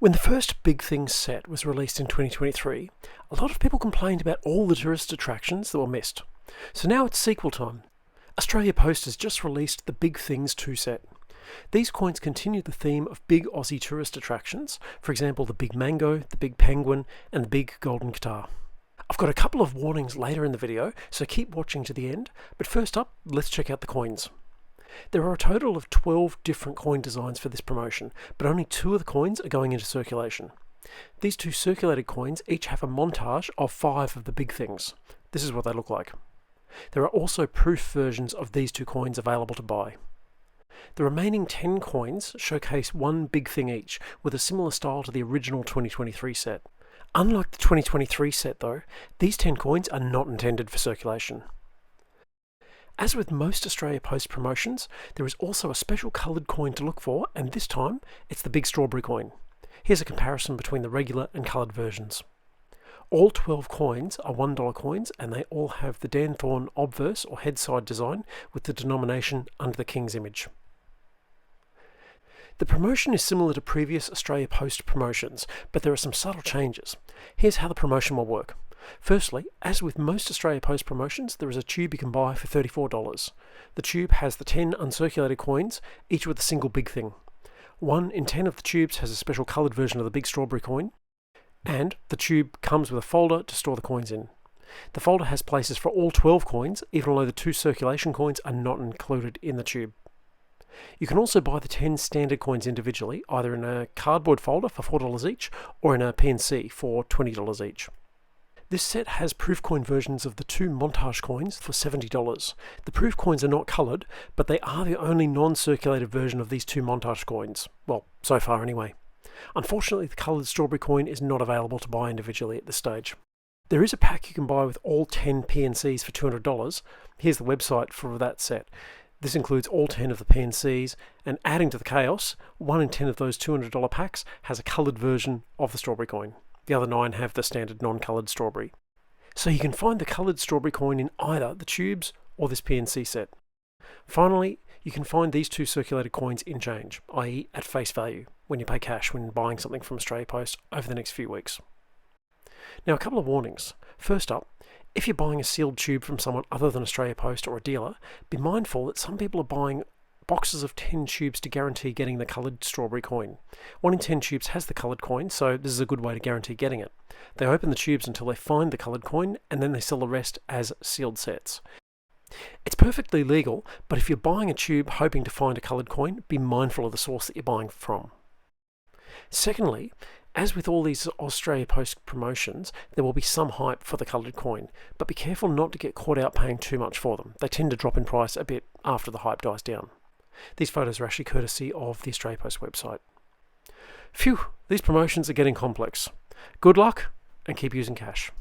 When the first Big Things set was released in 2023, a lot of people complained about all the tourist attractions that were missed. So now it's sequel time. Australia Post has just released the Big Things 2 set. These coins continue the theme of big Aussie tourist attractions, for example the Big Mango, the Big Penguin and the Big Golden Guitar. I've got a couple of warnings later in the video, so keep watching to the end, but first up, let's check out the coins. There are a total of 12 different coin designs for this promotion, but only 2 of the coins are going into circulation. These 2 circulated coins each have a montage of 5 of the big things. This is what they look like. There are also proof versions of these 2 coins available to buy. The remaining 10 coins showcase one big thing each, with a similar style to the original 2023 set. Unlike the 2023 set though, these 10 coins are not intended for circulation. As with most Australia Post promotions, there is also a special coloured coin to look for, and this time it's the Big Strawberry coin. Here's a comparison between the regular and coloured versions. All 12 coins are $1 coins, and they all have the Dan Thorne obverse or headside design with the denomination under the King's image. The promotion is similar to previous Australia Post promotions, but there are some subtle changes. Here's how the promotion will work. Firstly, as with most Australia Post promotions, there is a tube you can buy for $34. The tube has the 10 uncirculated coins, each with a single big thing. 1 in 10 of the tubes has a special coloured version of the Big Strawberry coin, and the tube comes with a folder to store the coins in. The folder has places for all 12 coins, even though the 2 circulation coins are not included in the tube. You can also buy the 10 standard coins individually, either in a cardboard folder for $4 each, or in a PNC for $20 each. This set has proof coin versions of the 2 montage coins for $70. The proof coins are not coloured, but they are the only non-circulated version of these 2 montage coins. Well, so far anyway. Unfortunately, the coloured strawberry coin is not available to buy individually at this stage. There is a pack you can buy with all 10 PNCs for $200. Here's the website for that set. This includes all 10 of the PNCs, and adding to the chaos, 1 in 10 of those $200 packs has a coloured version of the strawberry coin. The other 9 have the standard non-coloured strawberry. So you can find the coloured strawberry coin in either the tubes or this PNC set. Finally, you can find these 2 circulated coins in change, i.e. at face value, when you pay cash when buying something from Australia Post over the next few weeks. Now a couple of warnings. First up, if you're buying a sealed tube from someone other than Australia Post or a dealer, be mindful that some people are buying boxes of 10 tubes to guarantee getting the coloured strawberry coin. 1 in 10 tubes has the coloured coin, so this is a good way to guarantee getting it. They open the tubes until they find the coloured coin, and then they sell the rest as sealed sets. It's perfectly legal, but if you're buying a tube hoping to find a coloured coin, be mindful of the source that you're buying from. Secondly, as with all these Australia Post promotions, there will be some hype for the coloured coin, but be careful not to get caught out paying too much for them. They tend to drop in price a bit after the hype dies down. These photos are actually courtesy of the Australia Post website. Phew, these promotions are getting complex. Good luck and keep using cash.